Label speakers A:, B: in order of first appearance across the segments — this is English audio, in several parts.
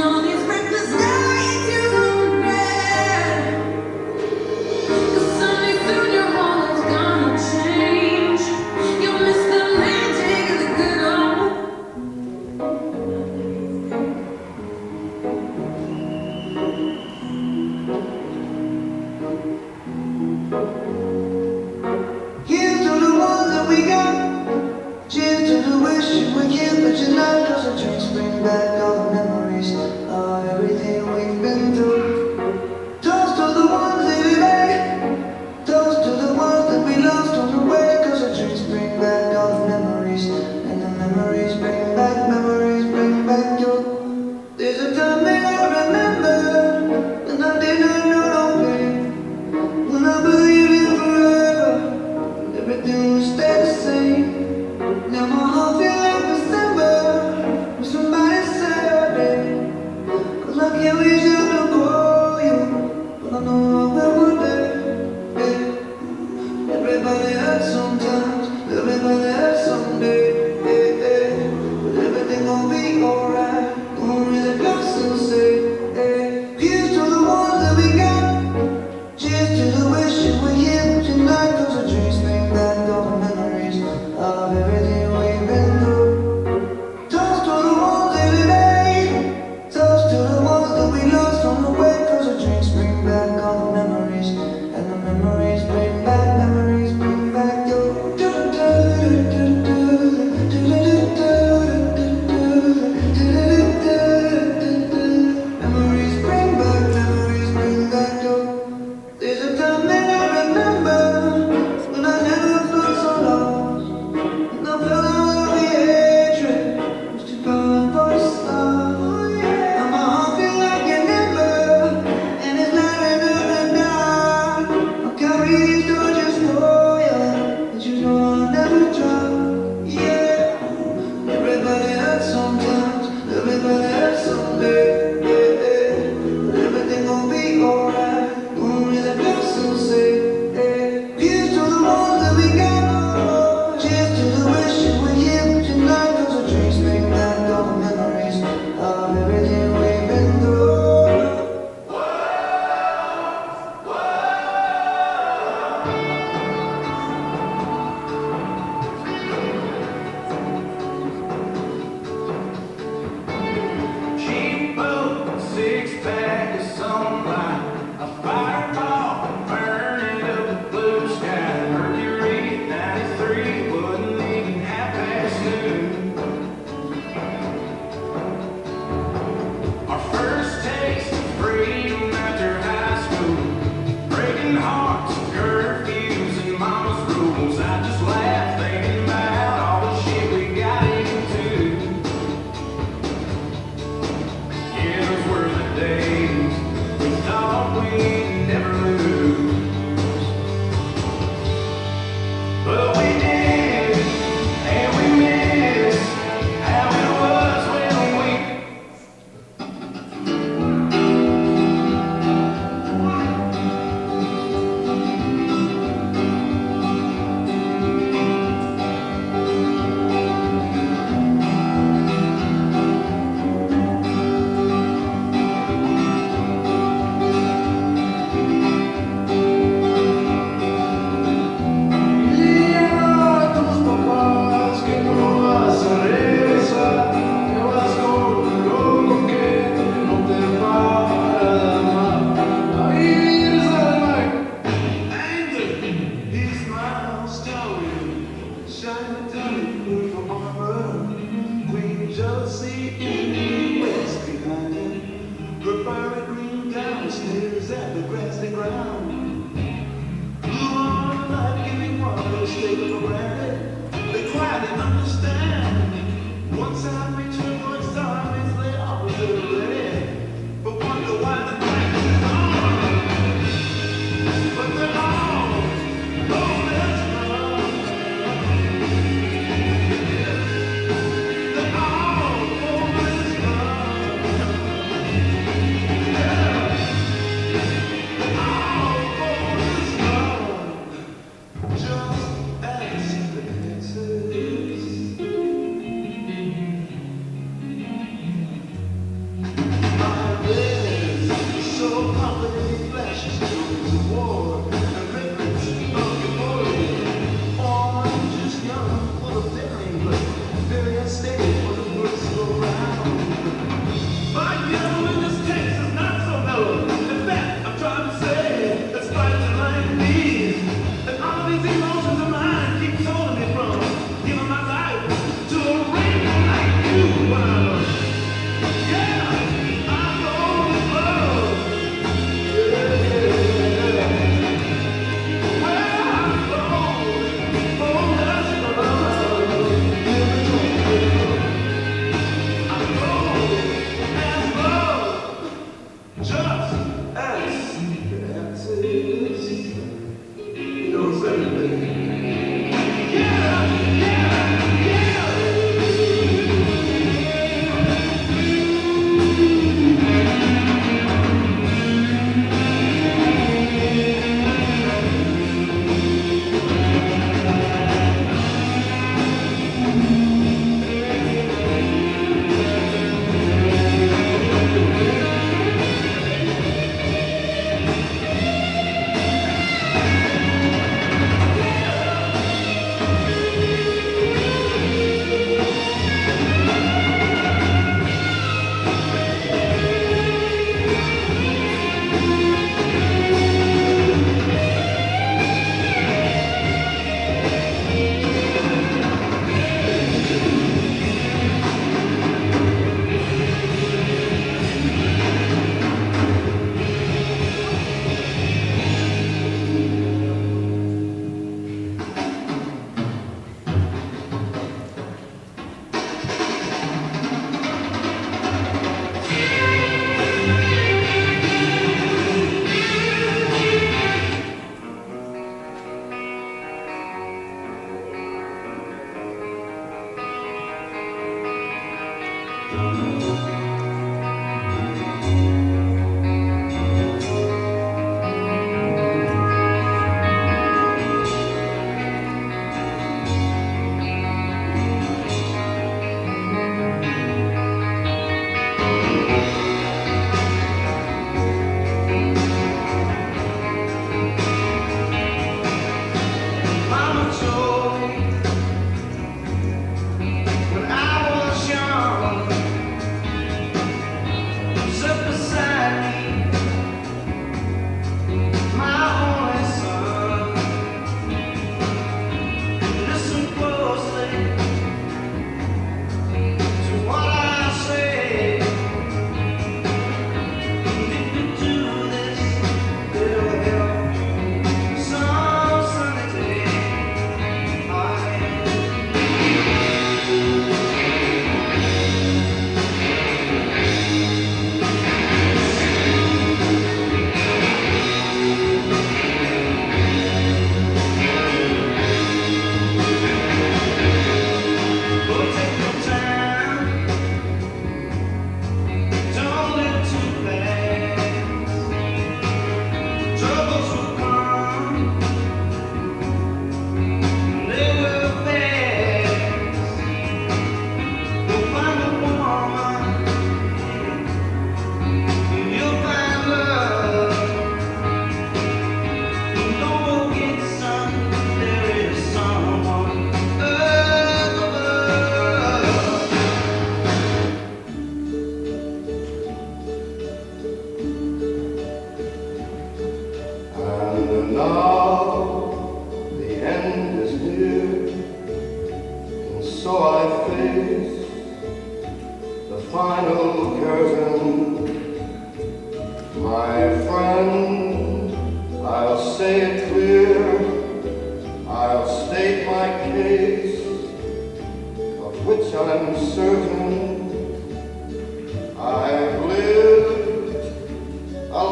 A: All these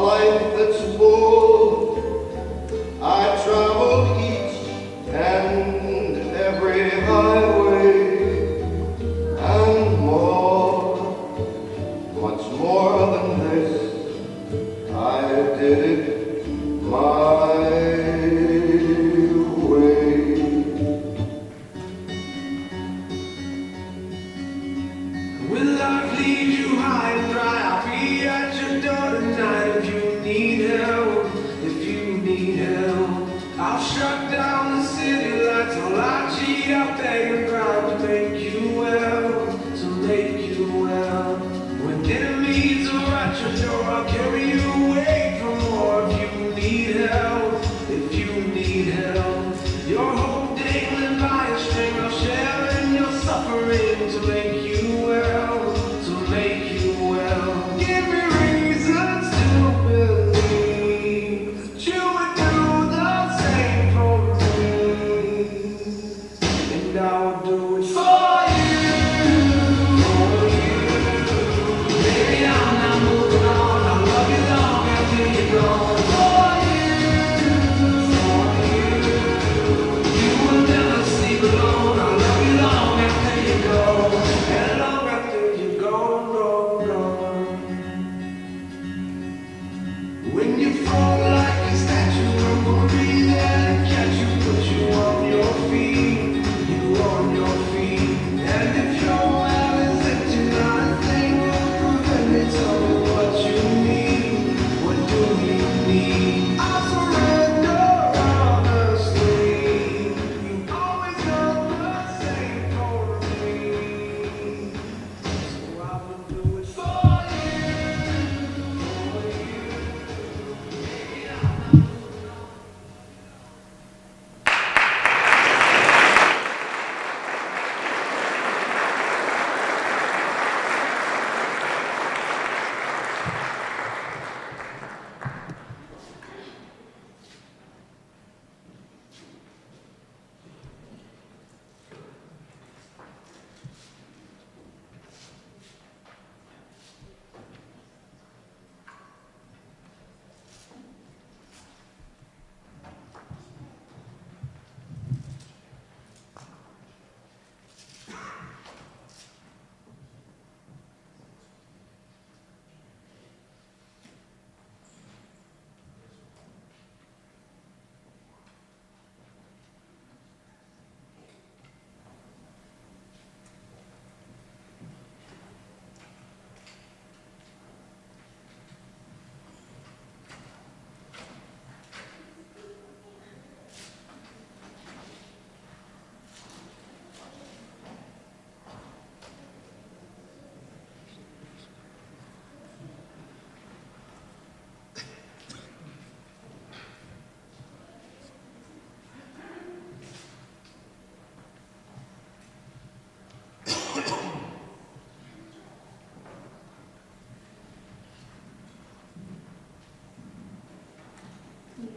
A: life that's full. I traveled each and every highway and more, much more than this. I did it my way.
B: When life leaves you high and dry, I'll be at your door tonight if you need help, if you need help. I'll shut down the city lights, I'll lie, cheat, I'll beg and grind to make you well, to make you well. When enemies are at your door, I'll carry you away from more if you need help, if you need help. Your hope dangling by a string, I'll share in your suffering to make you well, to make you well. Give me reasons to believe that you would do the same for me, and I will do it for you, for you. Baby, I'm not moving on, I'll love you long after you're gone. For you, for you. You will never sleep alone, I'll love you long after you go, and long after you're gone, gone, gone. When you fall like a statue, I'm gonna be there to catch you, put you on your feet, you on your feet. And if your well is empty, not a thing will prevent me. Tell me what you need, what do you need? I'll surrender honestly. You always done the same for me, so I will do it for you, for you.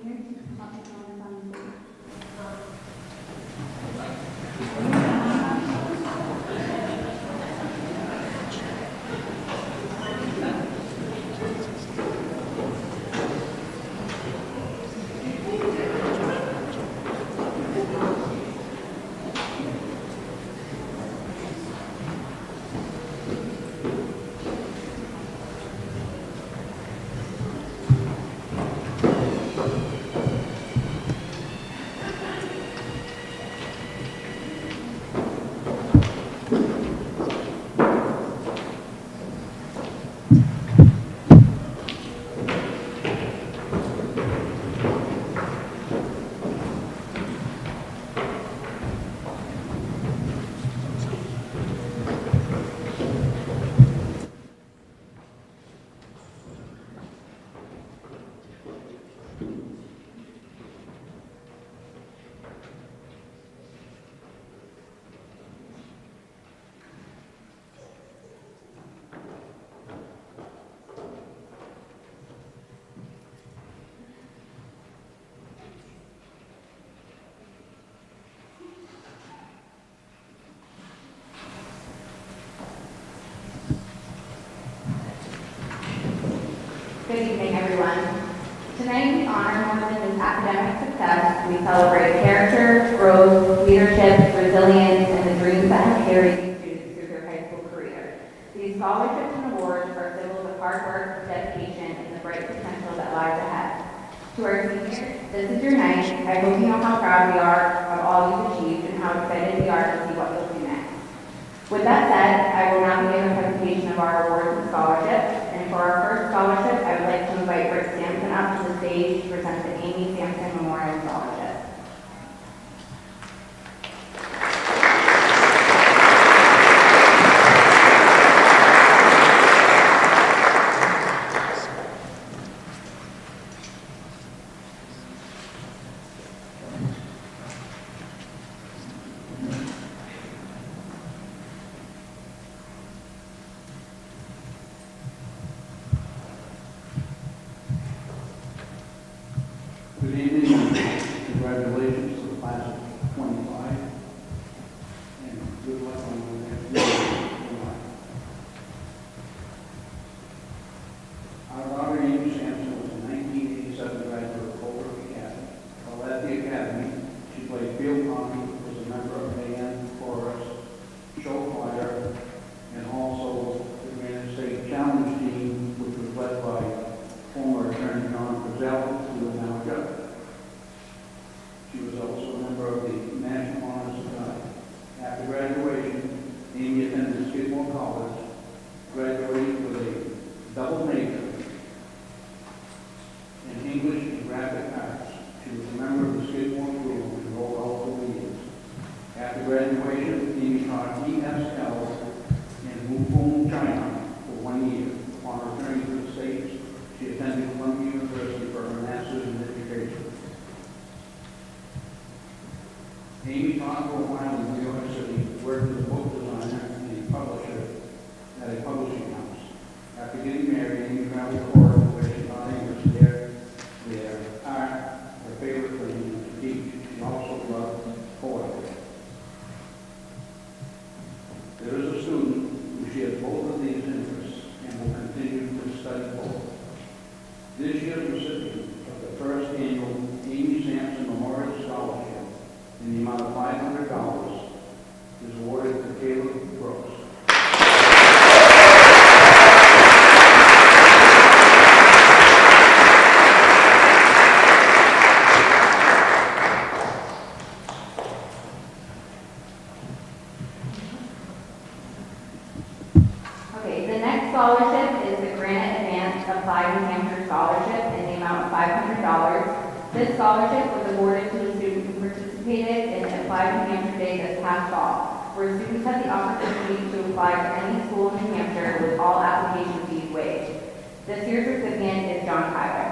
B: Baby, I'm not moving on.
C: Good evening, everyone. Tonight, we honor more than just academic success. We celebrate character, growth, leadership, resilience, and the dreams that have carried these students through their high school career. These scholarships and awards are symbols of hard work, dedication, and the bright potential that lies ahead. To our seniors, this is your night. I hope you know how proud we are of all you've achieved and how excited we are to see what you'll do next. With that said, I will now begin a presentation of our awards and scholarships. And for our first scholarship, I would like to invite Rick Sampson up to the stage to present the Amy Sampson Memorial Scholarship.
D: Good evening, congratulations to the class of 25, and good luck on the next year. Our daughter Amy Sampson was a 1987 graduate of Colebrook Academy. While at the academy, she played field hockey, was a member of band, chorus, show choir, and also the Granite State Challenge team, which was led by former attorney JUN, who is now a judge. She was also a member of the National Honor Society. After graduation, Amy attended Skidmore College, graduating with a double major in English and Graphic Arts. She was a member of the Skidmore Group and rolled all 4 years. After graduation, Amy taught ESL in Hong Kong, China for 1 year. Upon returning to the States, she attended Columbia University for her master's in education. Amy taught for a while in New York City, worked as a book designer and a publisher at a publishing house. After getting married, Amy traveled to Oregon, where she taught English there, art, her favorite thing was to teach. She also loved poetry. There is a student who shares both of these interests and will continue to study both. This year's recipient of the first annual Amy Sampson Memorial Scholarship in the amount of $500 is awarded to Caleb Brooks.
C: Okay, the next scholarship is the Granite Advanced Applied New Hampshire Scholarship in the amount of $500. This scholarship was awarded to a student who participated in Applied New Hampshire Day this past fall, where students had the opportunity to apply to any school in New Hampshire with all application fees waived. This year's recipient is John Tyler.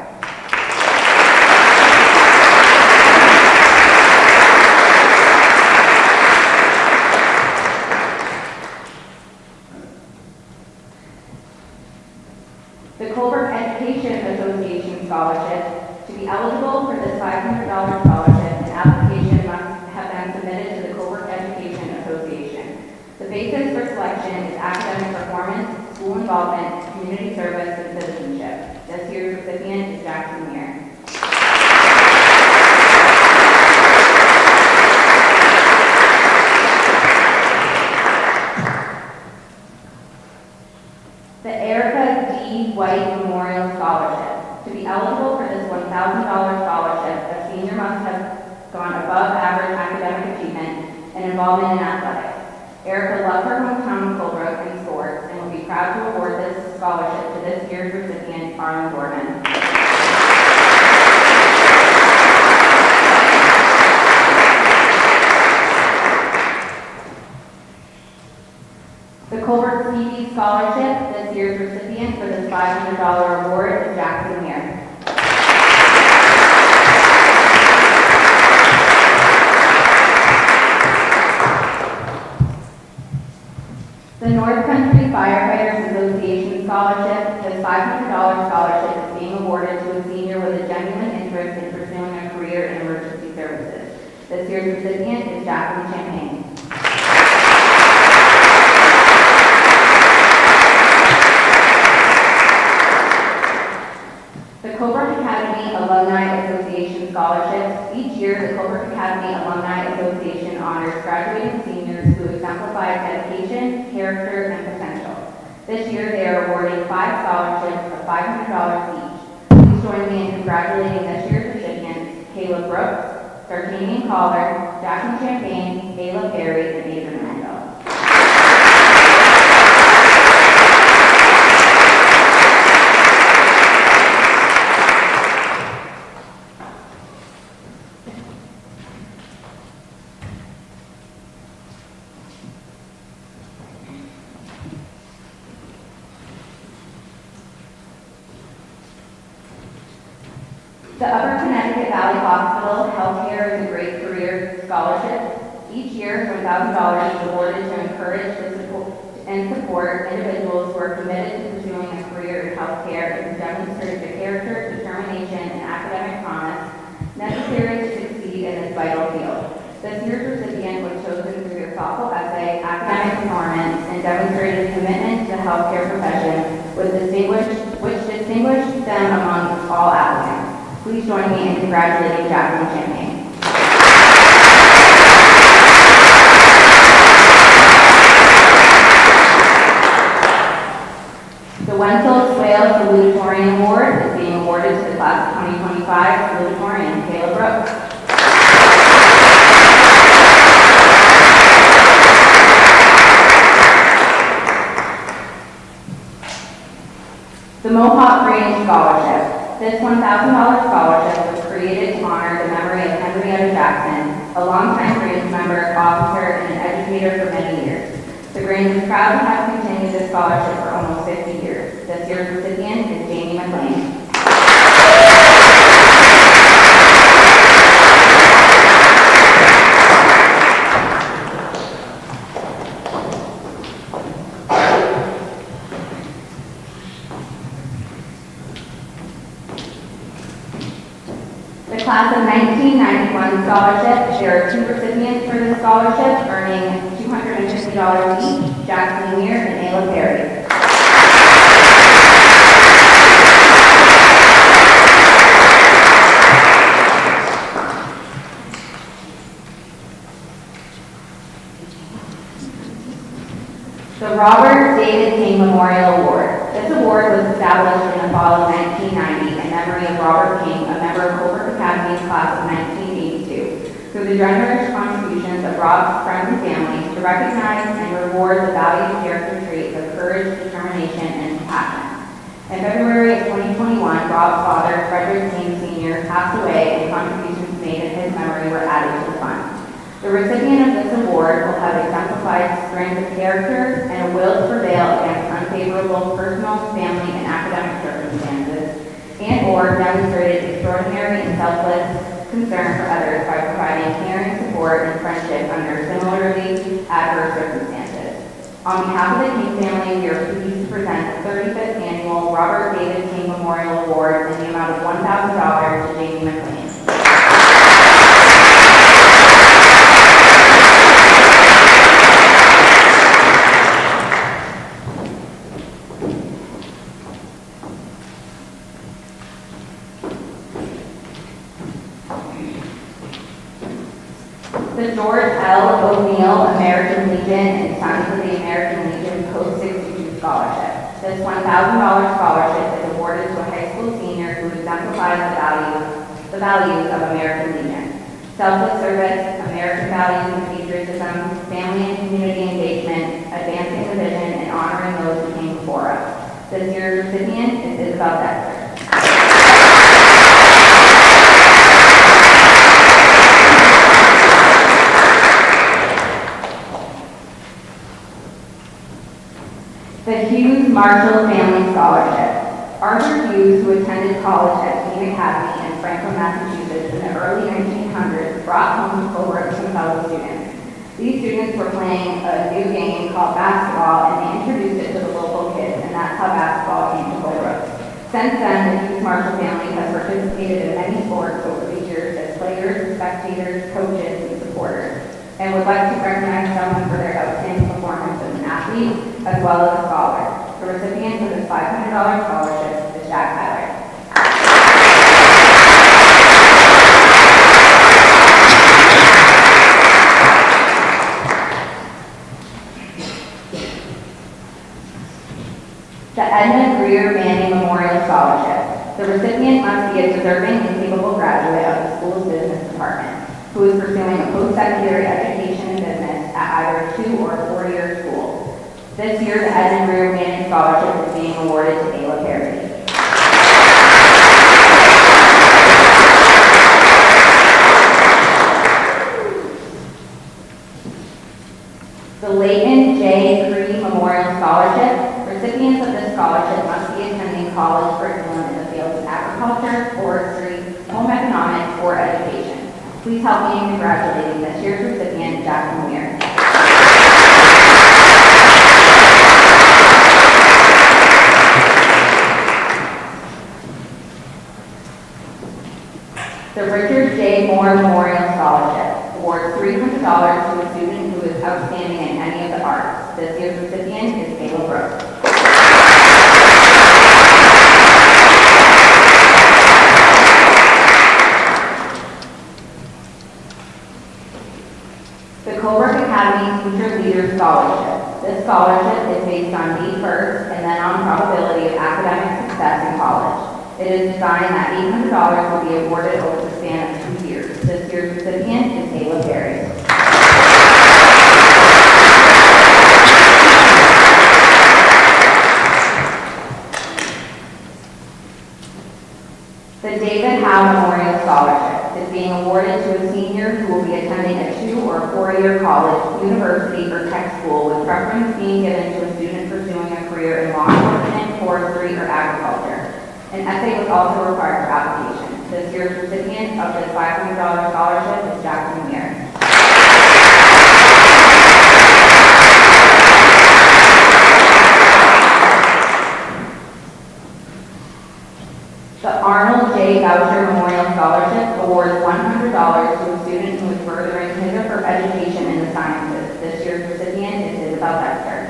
C: The Colebrook Education Association Scholarship. To be eligible for this $500 scholarship, an application must have been submitted to the Colebrook Education Association. The basis for selection is academic performance, school involvement, community service, and citizenship. This year's recipient is Jackson Muir. The Erica D. White Memorial Scholarship. To be eligible for this $1,000 scholarship, a senior must have gone above average academic achievement and involvement in athletics. Erica loved her hometown of Colebrook and sports and will be proud to award this scholarship to this year's recipient, Arlen Gorman. The Colebrook CV Scholarship, this year's recipient for this $500 award is Jackson Muir. The North Country Firefighters Association Scholarship, this $500 scholarship is being awarded to a senior with a genuine interest in pursuing a career in emergency services. This year's recipient is Jacqueline Champagne. The Colebrook Academy Alumni Association Scholarships. Each year, the Colebrook Academy Alumni Association honors graduating seniors who exemplify dedication, character, and potential. This year, they are awarding 5 scholarships of $500 each. Please join me in congratulating this year's recipients, Colebrook, Dartanian Collar, Jacqueline Champagne, Ayla Perry, and Adrian Mandel. The Upper Connecticut Valley Hospital Healthcare is a Great Career Scholarship. Each year, $1,000 is awarded to encourage and support individuals who are committed to pursuing a career in healthcare and who demonstrate the character, determination, and academic promise necessary to succeed in this vital field. This year's recipient was chosen through their thoughtful essay, academic performance, and demonstrated commitment to the healthcare profession, which distinguished them among all applicants. Please join me in congratulating Jacqueline Champagne. The Wenzel Swale Salutatorian Award is being awarded to the class of 2025 salutatorian, Kayla Brooks. The Mohawk Range Scholarship. This $1,000 scholarship was created to honor the memory of Henrietta Jackson, a longtime Grange member, officer, and an educator for many years. The Grange is proud to have continued this scholarship for almost 50 years. This year's recipient is Jamie McLean. The class of 1991 scholarship, there are 2 recipients for this scholarship, earning $250 each, Jackson Lear and Ayla Perry. The Robert David King Memorial Award. This award was established in the fall of 1990 in memory of Robert King, a member of Colebrook Academy's class of 1982, through the generous contributions of Rob's friends and family to recognize and reward the valued character traits of courage, determination, and compassion. In February of 2021, Rob's father, Frederick King Sr., passed away and contributions made in his memory were added to the fund. The recipient of this award will have exemplified strength of character and a will to prevail against unfavorable personal, family, and academic circumstances, and/or demonstrated extraordinary and selfless concern for others by providing caring support and friendship under similarly adverse circumstances. On behalf of the King family, we are pleased to present the 35th Annual Robert David King Memorial Award in the amount of $1,000 to Jamie McLean. The George L. O'Neill American Legion and Sons of the American Legion Post-62 Scholarship. This $1,000 scholarship is awarded to a high school senior who exemplifies the values of American Legion. Selfless service, American values and patriotism, family and community engagement, advancing the vision, and honoring those who came before us. This year's recipient is Isabel Dexter. The Hughes Marshall Family Scholarship. Arthur Hughes, who attended college at Keene Academy in Franklin, Massachusetts in the early 1900s, brought home to Colebrook some fellow students. These students were playing a new game called basketball, and they introduced it to the local kids, and that's how basketball came to Colebrook. Since then, the Hughes Marshall family has participated in many sports over the years as players, spectators, coaches, and supporters, and would like to recognize someone for their outstanding performance as an athlete, as well as a scholar. The recipient of this $500 scholarship is Jack Tyler. The recipient must be a deserving and capable graduate of the school's business department who is pursuing a post-secondary education in business at either a 2- or 4-year school. This year, the Edmund Rear Manning Scholarship is being awarded to Ayla Perry. The Leighton J. Cree Memorial Scholarship. Recipients of this scholarship must be attending college curriculum in the fields of agriculture, forestry, home economics, or education. Please help me in congratulating this year's recipient, Jackson Weir. The Richard J. Moore Memorial Scholarship awards $300 to a student who is outstanding in any of the arts. This year's recipient is Colebrook. The Colebrook Academy Future Leader Scholarship. This scholarship is based on need first and then on probability of academic success in college. It is designed that $800 will be awarded over the span of 2 years. This year's recipient is Ayla Perry. The David Howe Memorial Scholarship is being awarded to a senior who will be attending a 2- or 4-year college, university, or tech school, with preference being given to a student pursuing a career in law enforcement, forestry, or agriculture. An essay was also required for application. This year's recipient of this $500 scholarship is Jackson Weir. The Arnold J. Boucher Memorial Scholarship awards $100 to a student who is furthering his or her education in the sciences. This year's recipient is Isabel Dexter.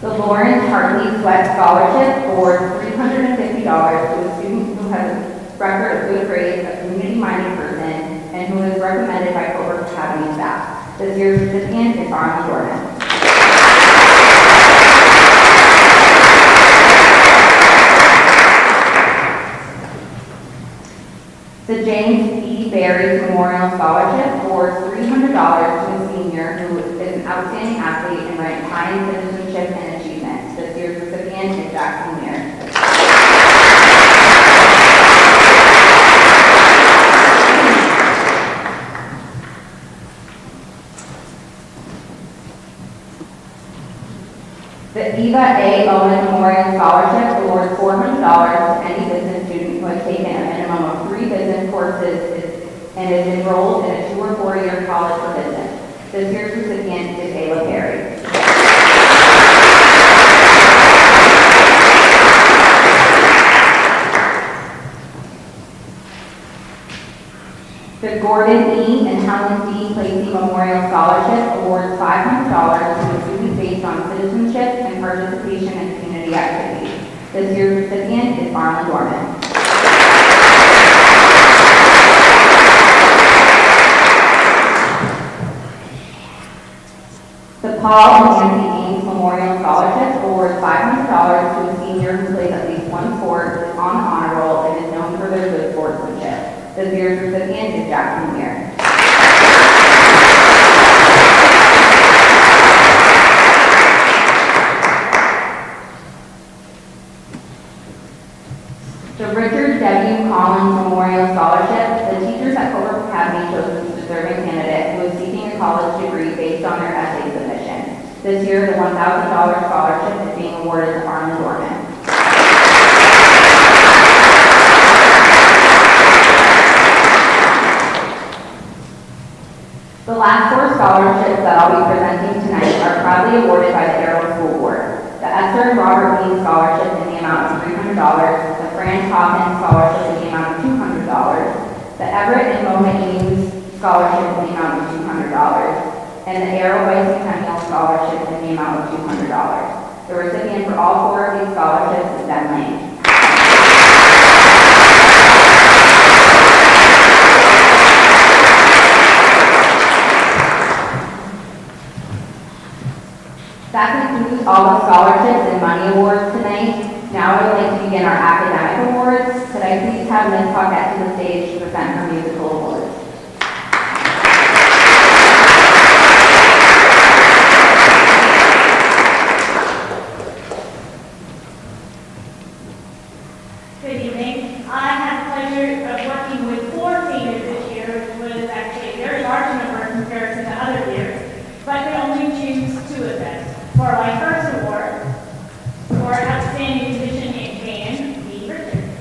C: The Lawrence Hartley Sweat Scholarship awards $350 to a student who has a record of good grades, a community-minded person, and who is recommended by Colebrook Academy staff. This year's recipient is Arnold Jordan. The James E. Barry Memorial Scholarship awards $300 to a senior who is an outstanding athlete and ranked high in citizenship and achievement. This year's recipient is Jackson Weir. The Eva A. Owen Memorial Scholarship awards $400 to any business student who has taken a minimum of 3 business courses and is enrolled in a 2- or 4-year college for business. This year's recipient is Ayla Perry. The Gordon E. and Helen D. Placey Memorial Scholarship awards $500 to a student based on citizenship and participation in community activities. This year's recipient is Marlon Dorman. The Paul and Nancy Ames Memorial Scholarship awards $500 to a senior who plays at least one sport, is on the honor roll, and is known for their good sportsmanship. This year's recipient is Jackson Weir. The Richard W. Collins Memorial Scholarship. The teachers at Colebrook Academy chose this deserving candidate who is seeking a college degree based on their essay submission. This year, the $1,000 scholarship is being awarded to Arlen Dorman. The last 4 scholarships that I'll be presenting tonight are proudly awarded by the Arrow School Board. The Esther and Robert Lee Scholarship in the amount of $300, the Fran Hawkins Scholarship in the amount of $200, the Everett and Mona Eames Scholarship in the amount of $200, and the Arrow Bicentennial Scholarship in the amount of $200. The recipient for all 4 of these scholarships is Ben Lane. all the scholarships and money awards tonight, now I would like to begin our academic awards. Could I please have Ms. Paquette to the stage to present her musical awards?
E: Good evening. I had the pleasure of working with 4 seniors this year, which was actually a very large number in comparison to other years, but could only choose 2 of them. For my first award, for Outstanding Musician in Band, B. Richards.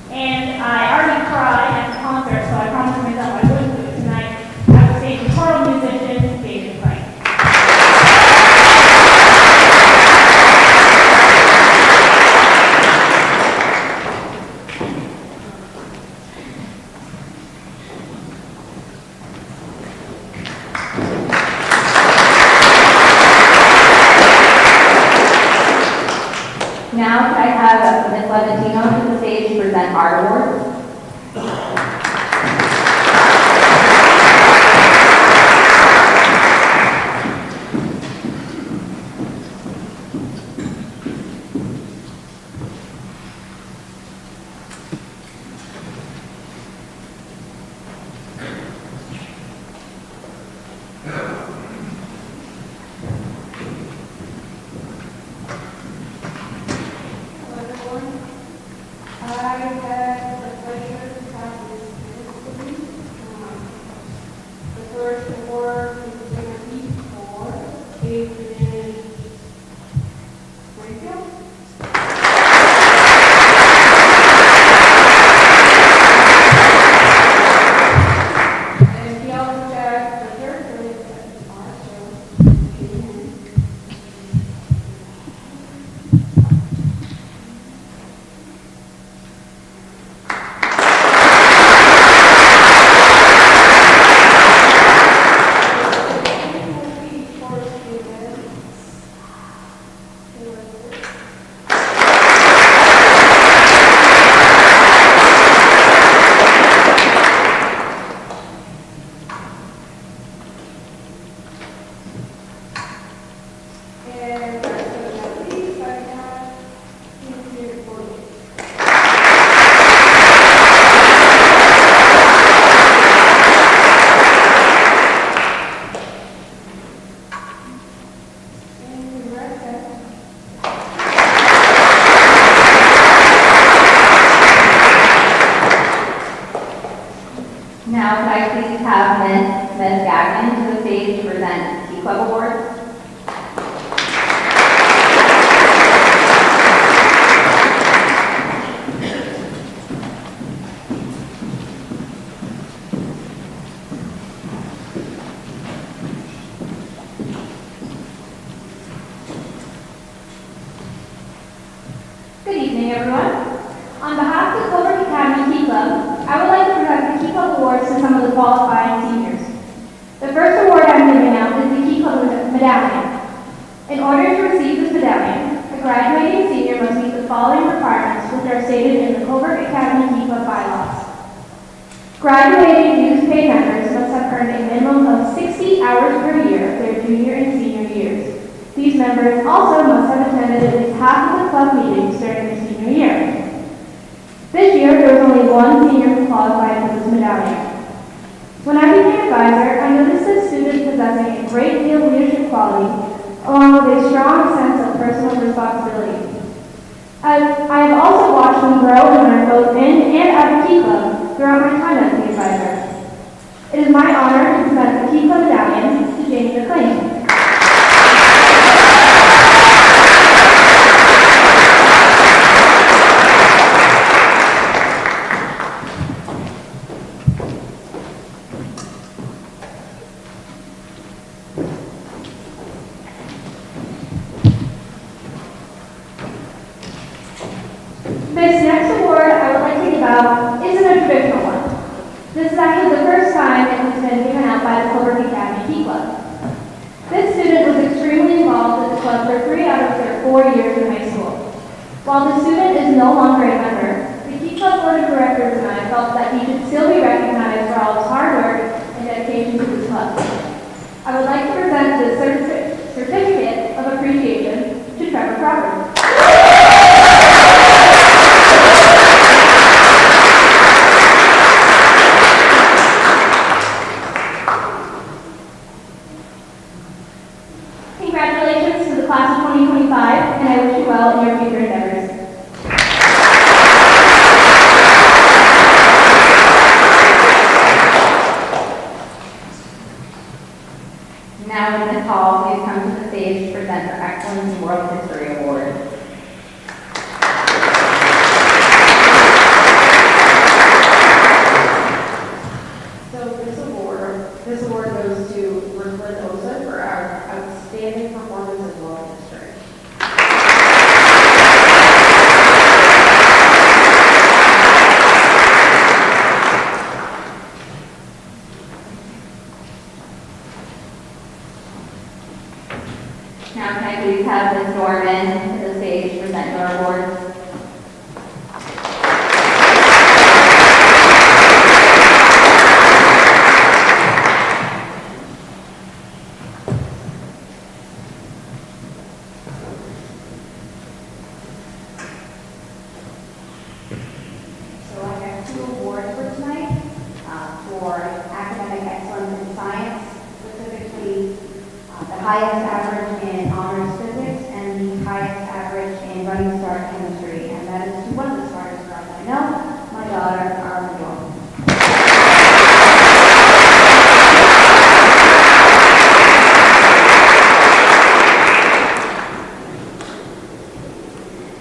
E: And I already cried at the concert, so I promised myself I wouldn't do it tonight. I would say choral musician, David Frank.
C: Now could I have Ms. Levantino to the stage to present art awards?
F: Hello, everyone. I had the pleasure to have this ministry. The first award was going to be for Adrian Springfield. And he also had the third place at art show. And not least, I have sincere recording. And the rest of
C: Now could I please have Ms. Gagnon to the stage to present Tea Club awards?
E: Good evening, everyone. On behalf of the Colebrook Academy Key Club, I would like to present the Key Club Awards to some of the qualifying seniors. The first award I'm giving out is the Key Club Medallion. In order to receive this medallion, a graduating senior must meet the following requirements, which are stated in the Colebrook Academy Key Club bylaws. Graduating dues paid members must have earned a minimum of 60 hours per year of their junior and senior years. These members also must have attended at least half of the club meetings during their senior year. This year, there was only 1 senior who qualified for this medallion. When I became advisor, I noticed a student possessing a great deal of leadership quality, along with a strong sense of personal responsibility. I have also watched them grow and learn both in and out of Key Club throughout my time as the advisor. It is my honor to present the Key Club medallion to Jamie McLean. This next award I would like to give out isn't a traditional one. This is actually the first time it has been given out by the Colebrook Academy Key Club. This student was extremely involved with the club for 3 out of their 4 years in high school. While the student is no longer a member, the Key Club Board of Directors and I felt that he should still be recognized for all his hard work and dedication to his club. I would like to present the certificate of appreciation to Trevor Crawford. Congratulations to the class of 2025, and I wish you well in your future endeavors.
C: Now, would Ms. Hall please come to the stage to present her Excellence in World History Award.
F: So this award goes to Brooklyn Osa for our outstanding performance in world history.
C: Now, can I please have Ms. Norman to the stage to present your award?
F: So I have 2 awards for tonight for academic excellence in science, specifically the highest average in honors physics and the highest average in running start chemistry. And that is to one of the smartest girls I know, my daughter, Arlen Jordan.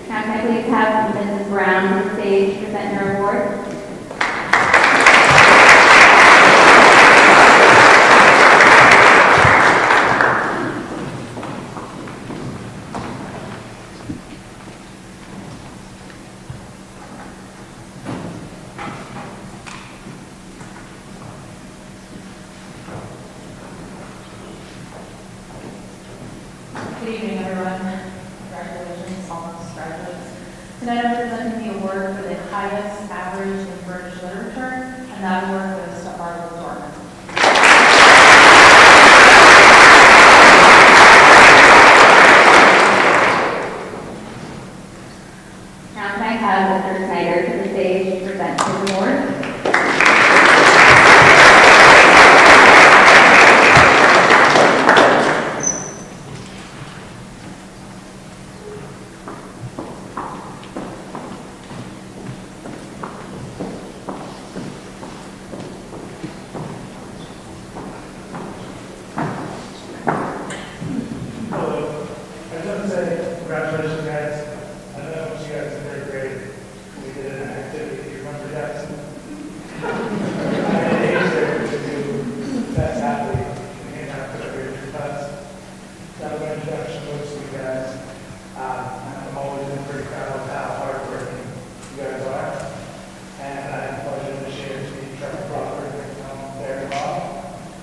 C: Now, can I please have Mrs. Brown to the stage to present her award?
G: Good evening, everyone. Congratulations, almost graduates. Tonight I'm presenting the award for the highest average in British literature, and that award goes to Arlen Dorman.
C: Now, can I have Mr. Snyder to the stage to present his award?
H: Hello. I just want to say congratulations, guys. I know you guys did very great. We did an activity. You remember Jackson? I had an age there to do best athlete in our third grade class. That was my introduction to you guys. I'm always been pretty proud of how hardworking you guys are. And I have the pleasure to share to meet Trevor Crawford from there as well.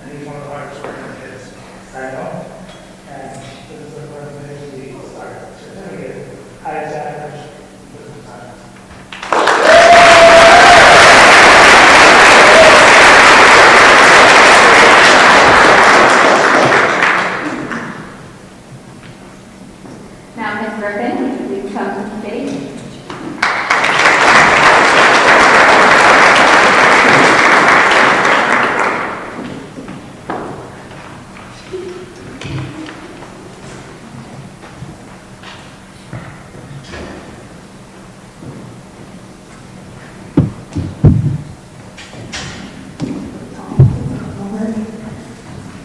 H: And he's one of the hardest working kids I know. And this is the presentation we start certificate, highest average, business science.
C: Now, Ms. Griffin, please come to the stage.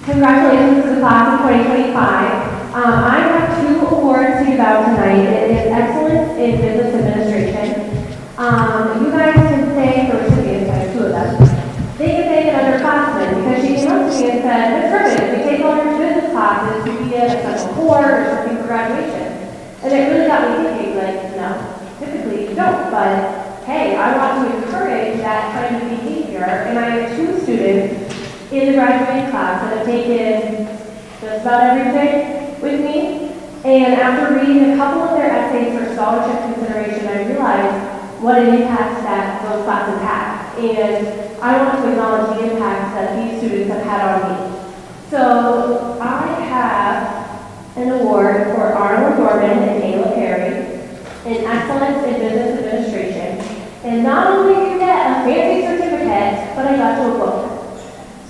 E: Congratulations to the class of 2025. I have 2 awards to give out tonight. It is Excellence in Business Administration. You guys can thank the recipients, I have 2 of them. They can thank another classman because she came up to me and said, Ms. Griffin, if we take all your business classes, you can get a special award or something for graduation. And it really got me thinking, like, no, typically you don't, but hey, I want to encourage that kind of behavior. And I have 2 students in the graduating class that have taken just about everything with me. And after reading a couple of their essays for scholarship consideration, I realized what an impact that those classes have. And I want to acknowledge the impact that these students have had on me. So I have an award for Arnold Dorman and Ayla Perry in Excellence in Business Administration. And not only did you get a fancy certificate, but I got you a book.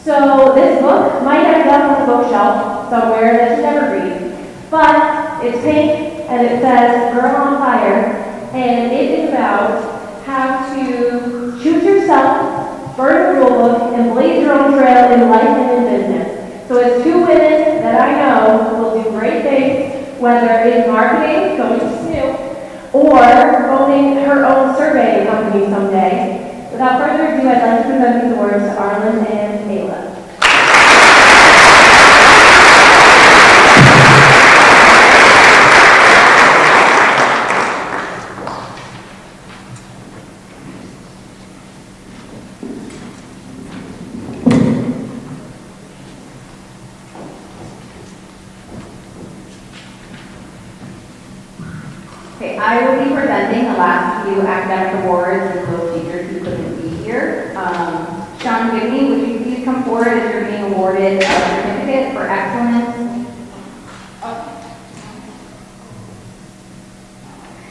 E: So this book might end up on the bookshelf somewhere that you never read. But it's pink and it says Girl on Fire. And it is about how to choose yourself, burn a rule book, and blaze your own trail in life and in business. So it's two women that I know will do great things, whether in marketing, going to Snoop, or owning her own surveying company someday. Without further ado, I'd like to present these awards to Arlen and Ayla. Okay, I will be presenting the last few academic awards and those teachers who couldn't be here. Sean Gibney, would you please come forward as you're being awarded a certificate for excellence?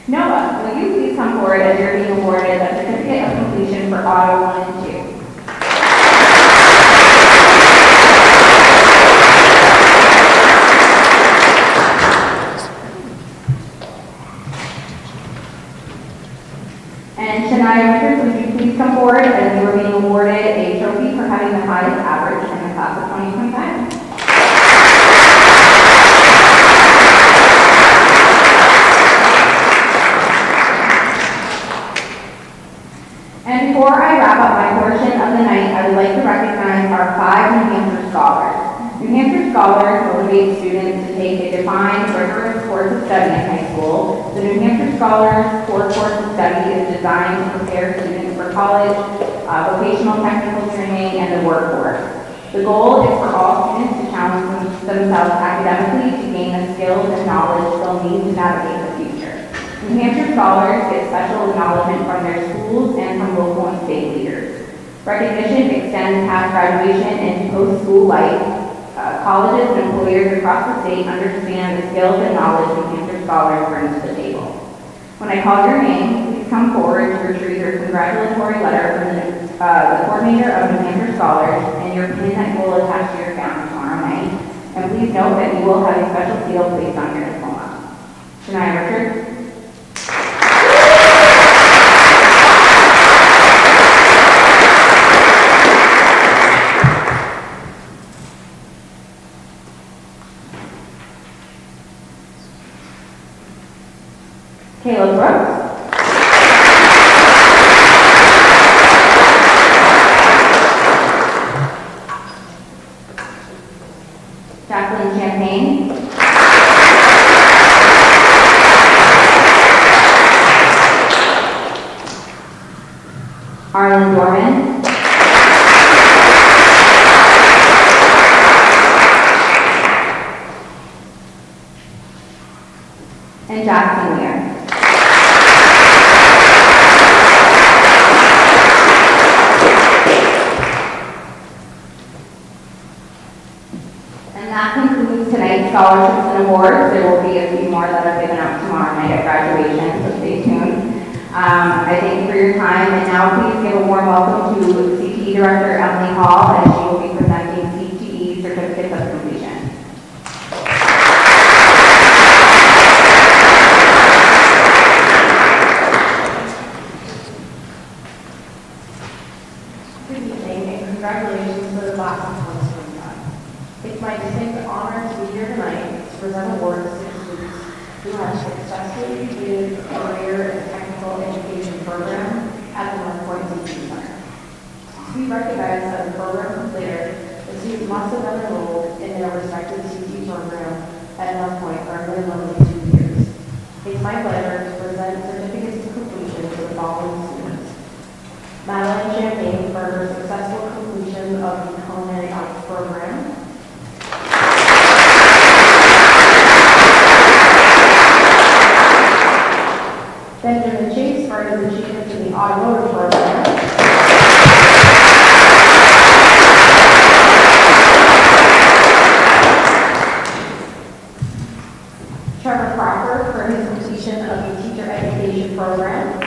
E: Noah, will you please come forward as you're being awarded a certificate of completion for Auto 1 and 2? And Shania Richards, would you please come forward as you are being awarded a trophy for having the highest average in the class of 2025? And before I wrap up my portion of the night, I would like to recognize our 5 New Hampshire Scholars. New Hampshire Scholars motivate students to take a defined, rigorous course of study in high school. The New Hampshire Scholars core course of study is designed to prepare students for college, vocational technical training, and the workforce. The goal is for all students to challenge themselves academically to gain the skills and knowledge they'll need to navigate the future. New Hampshire Scholars get special acknowledgement from their schools and from local and state leaders. Recognition extends past graduation into post-school life. Colleges and employers across the state understand the skills and knowledge New Hampshire Scholars bring to the table. When I call your name, please come forward to retrieve your congratulatory letter from the coordinator of New Hampshire Scholars and your pin that you will attach to your gown tomorrow night. And please note that you will have a special seal placed on your diploma. Shania Richards. Colebrook. Jacqueline Champagne. Arlen Dorman. And Jackson Weir. And that concludes tonight's scholarships and awards. There will be a few more that are given out tomorrow night at graduation, so stay tuned. I thank you for your time, and now please give a warm welcome to CTE Director Emily Hall, as she will be presenting CTE certificates of completion.
I: Good evening, and congratulations for the class of 2025. It's my distinct honor to be here tonight to present awards to students who have successfully completed a career and technical education program at the North Point Teaching Center. To be recognized as a program completer, the students must have been enrolled in their respective CT program at North Point for a minimum of 2 years. It's my pleasure to present certificates of completion to the following students. Madeline Champagne for her successful completion of the Culinary Arts program. Benjamin Chase for his achievements in the automotive program. teacher education program.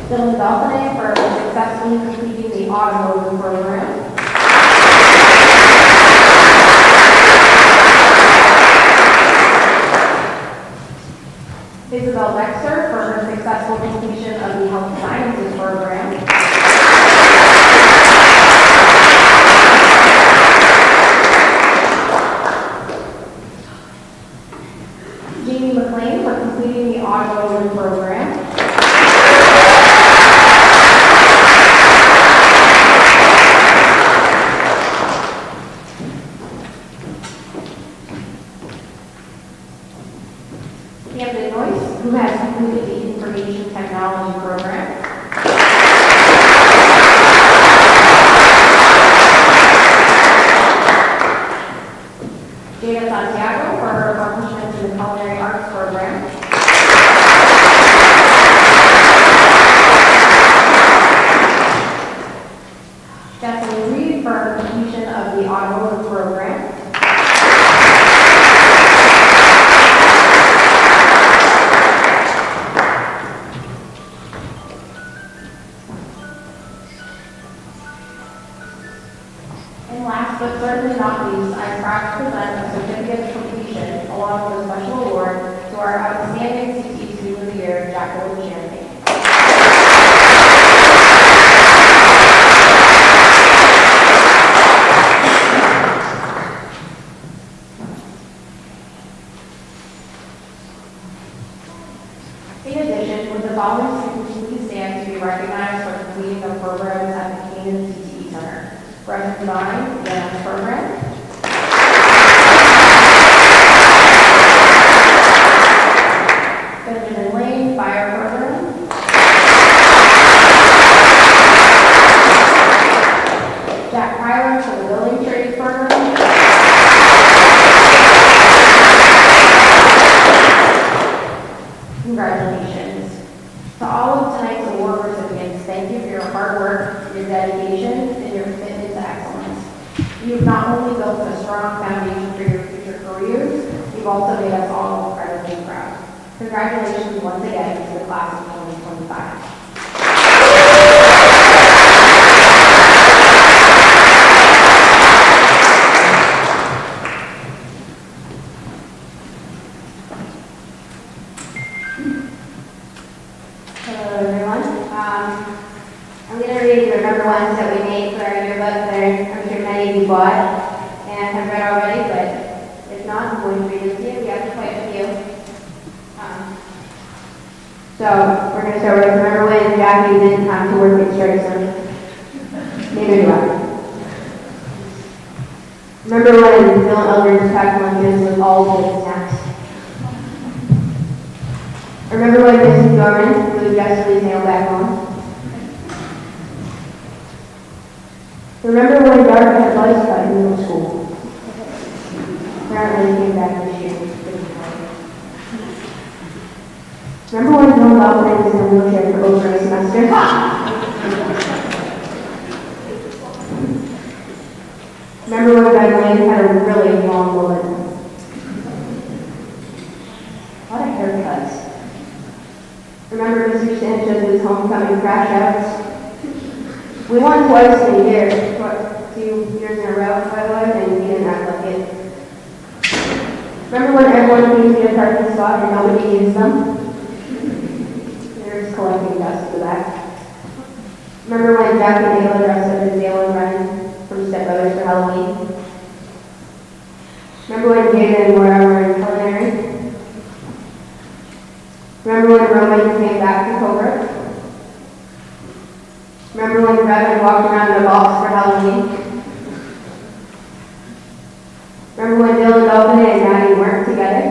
I: Dylan Dauphiné for successfully completing the automotive program. Isabel Dexter for her successful completion of the health sciences program. Jamie McLean for completing the automotive program. Camden Noyce, who has completed the information technology program. Jada Santiago for her accomplishments in the culinary arts program. Stephanie Reed for her completion of the automotive program. And last but certainly not least, I'm proud to present a certificate of completion along with a special award to our outstanding CT student of the year, Jacqueline Champagne. In addition, would the following students please stand to be recognized for completing their programs at the Canaan CTE Center? Brendan Devine, dance program. Benjamin Lane, fire program. Jack Kyler for the building trades program. Congratulations. To all of tonight's award recipients, thank you for your hard work, your dedication, and your commitment to excellence. You've not only built a strong foundation for your future careers, you've also made us all incredibly proud. Congratulations once again to the class of 2025.
C: Hello everyone. I'm going to read the number ones that we made for our yearbook that I'm sure many of you bought and have read already, but if not, I'm going to read them to you. We have quite a few. So we're going to start with, remember when Jackie didn't have to work at church? Neither do I. Remember when Bill Eldridge packed lunches with all the snacks? Remember when Mrs. Gorman glued Jessley's nail back on? Remember when Dark had lice cut in middle school? Apparently he came back this year. Remember when Bill Malcolm was in a wheelchair for over a semester? Remember when Doug Lane had a really long mullet? A lot of haircuts. Remember Mr. Sanchez's homecoming crash outs? We won twice in a year, 2 years in a row, by the way, and we didn't act like it. Remember when everyone came to get a parking spot and nobody used them? They're just collecting dust for that. Remember when Jack and Ayla dressed up as Dale and Brennan from Step Brothers for Halloween? Remember when Jada and Laura were in culinary? Remember when Roman came back to Colebrook? Remember when Brevin walked around in a box for Halloween? Remember when Dylan Dauphiné and Maddie weren't together?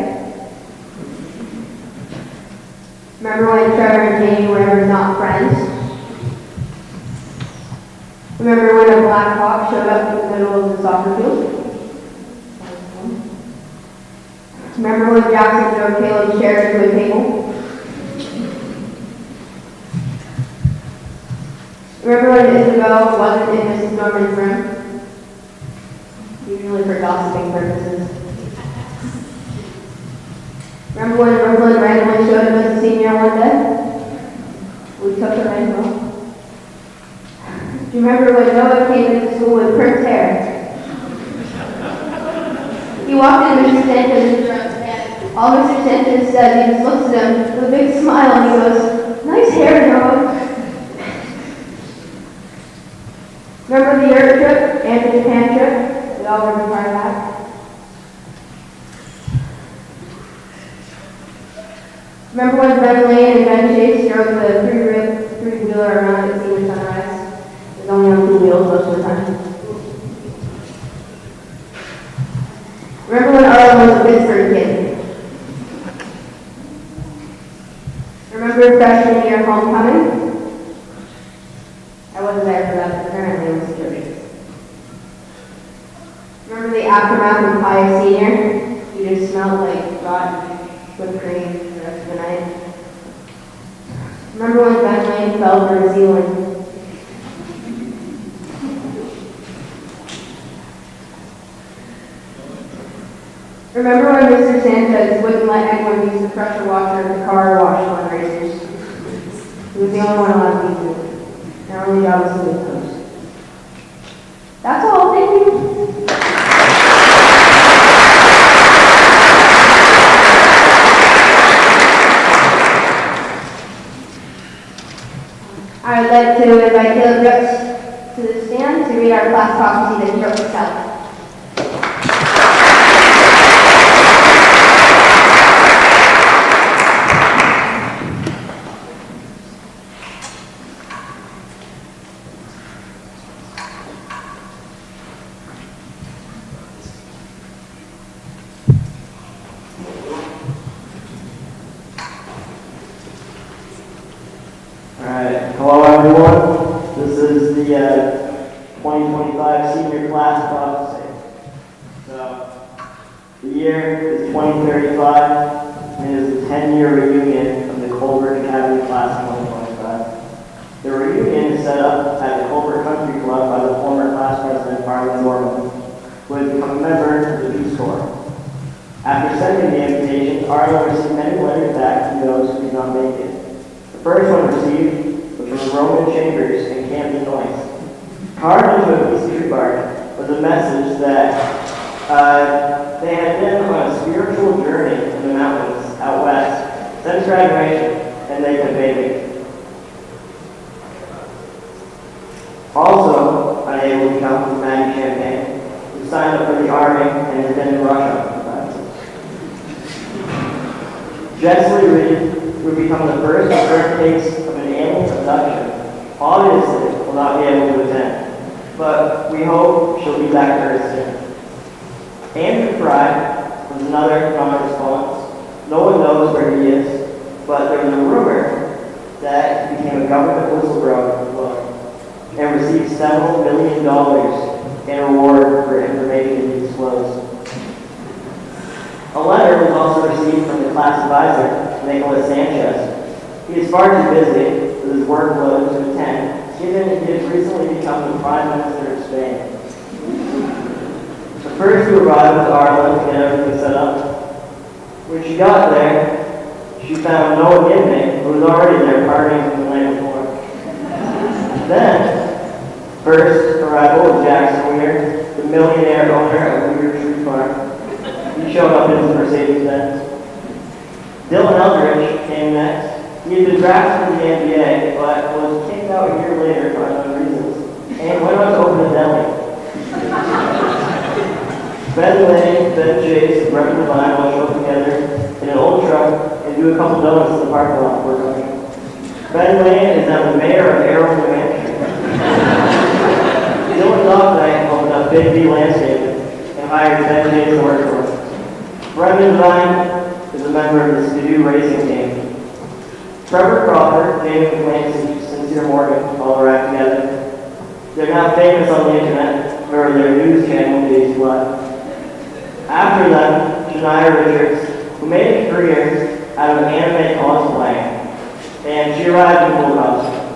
C: Remember when Trevor and Jamie were ever not friends? Remember when a black hawk showed up in the middle of the soccer field? Remember when Jackson drove Caleb's chair to a table? Remember when Isabel wasn't in Mrs. Norman's room? Usually for gossiping purposes.
E: Remember when Brooklyn randomly showed up as a senior one day? We took her in. Do you remember when Noah came into school with curly hair? He walked into Mr. Sanchez and all Mr. Sanchez said, he just looks at him with a big smile and he goes, "Nice hair, Noah." Remember the Europe trip and the Japan trip? We all remember part of that. Remember when Ben Lane and Ben Chase drove the three-wheeler around at Senior Sunrise? It was only on 2 wheels most of the time. Remember when Arlen was a Pittsburgh kid? Remember freshman year homecoming? I wasn't there for that, but apparently it was good. Remember the aftermath of Pie Senior? You just smelled like rotten whipped cream the rest of the night. Remember when Ben Lane fell for a ceiling? Remember when Mr. Sanchez wouldn't let anyone use the pressure washer in the car wash fundraisers? He was the only one allowed to use it. And our only job was to make those. That's all, thank you. I would like to invite Caleb Brooks to the stand to read our class prophecy that he wrote himself.
J: Hello everyone, this is the 2025 senior class prophecy. So, the year is 2035 and it is the 10-year reunion of the Colebrook Academy class of 2025. The reunion is set up at the Colebrook Country Club by the former class president, Arlen Norman, who has become a member of the Peace Corps. After sending the invitation, Arlen received many letters back to those who did not make it. The first one received was from Roman Chambers in Camden Noise. Carved into a piece of tree bark was a message that they had been on a spiritual journey in the mountains out west since graduation, and they've been bathing. Also unable to come was Maggie Champagne, who signed up for the army and has been in Russia. Jessley Reed would become the first to earn case of an alien abduction. Obviously, will not be able to attend, but we hope she'll be back to Earth soon. Andrew Fry was another non-response. No one knows where he is, but there was a rumor that he became a government whistleblower and received several $1 million in reward for information he disclosed. A letter was also received from the class advisor, Nicholas Sanchez. He is far too busy with his workload to attend, given he has recently become the Prime Minister of Spain. The first to arrive was Arlen to get everything set up. When she got there, she found no inmate who was already there partying from the night before. Then, first arrival was Jackson Weir, the millionaire owner of Weir Tree Farm. He showed up in his Mercedes-Benz. Dylan Eldridge came next. He had been drafted for the NBA, but was kicked out a year later for unknown reasons, and went on to open a deli. Ben Lane, Ben Chase, and Brett Devine all showed up together in an old truck and do a couple donuts in the parking lot for a country. Ben Lane is now the mayor of Arrow, New Hampshire. Dylan Docknight opened up Big D Landscaping and hired Ben Chase to work for him. Brendan Devine is a member of the Skidoo racing team. Trevor Crawford, David McLean, and Sincere Morgan all arrived together. They're now famous on the internet for their news channel, Days Blood. After them, Shania Richards, who made a career out of anime cosplay, and she arrived in full costume.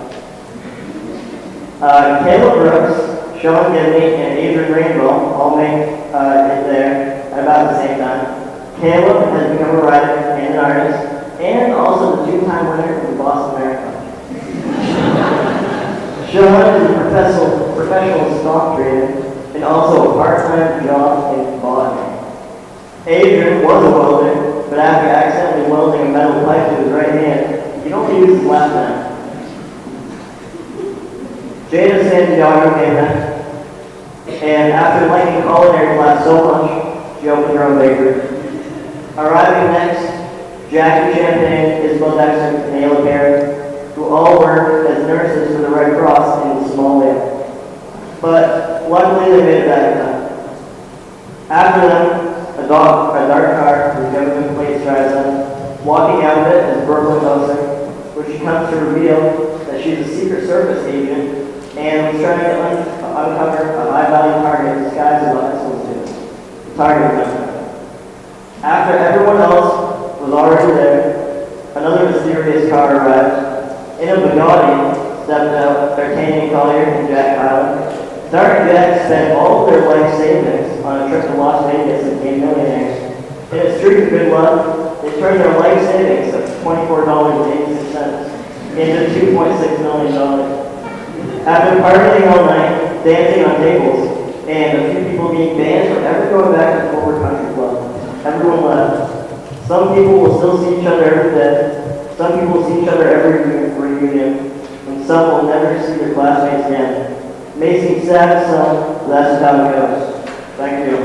J: Caleb Brooks, Sean Gibney, and Adrian Rainbow all make it there at about the same time. Caleb has become a writer and an artist, and also the two-time winner of the Boston Marathon. Sean is a professional stock trader and also a part-time job in botany. Adrian was a welder, but after accidentally welding a metal pipe to his right hand, he only used his left hand. Jada Santiago came next, and after liking culinary class so much, she opened her own bakery. Arriving next, Jackie Champagne, Isabel Dexter, and Ayla Perry, who all work as nurses for the Red Cross in Somalia. But luckily they made it back in time. After them, a dark car with government plates drives them. Walking out of it is Brooklyn Moser, where she comes to reveal that she's a Secret Service agent and was trying to uncover a high-value target disguised as a high school student. Target them. After everyone else was already there, another mysterious car arrived. In a Bugatti stepped out D'Artagnan Collier and Jack Hyland. Dark and Jack spent all of their life savings on a trip to Las Vegas and became millionaires. In a streak of good luck, they turned their life savings of $24.86 into $2.6 million. After partying all night, dancing on tables, and a few people being banned from ever going back to the Colebrook Country Club, everyone left. Some people will still see each other every day. Some people will see each other every reunion, and some will never see their classmates again. It may seem sad to some, but that's how it goes. Thank you.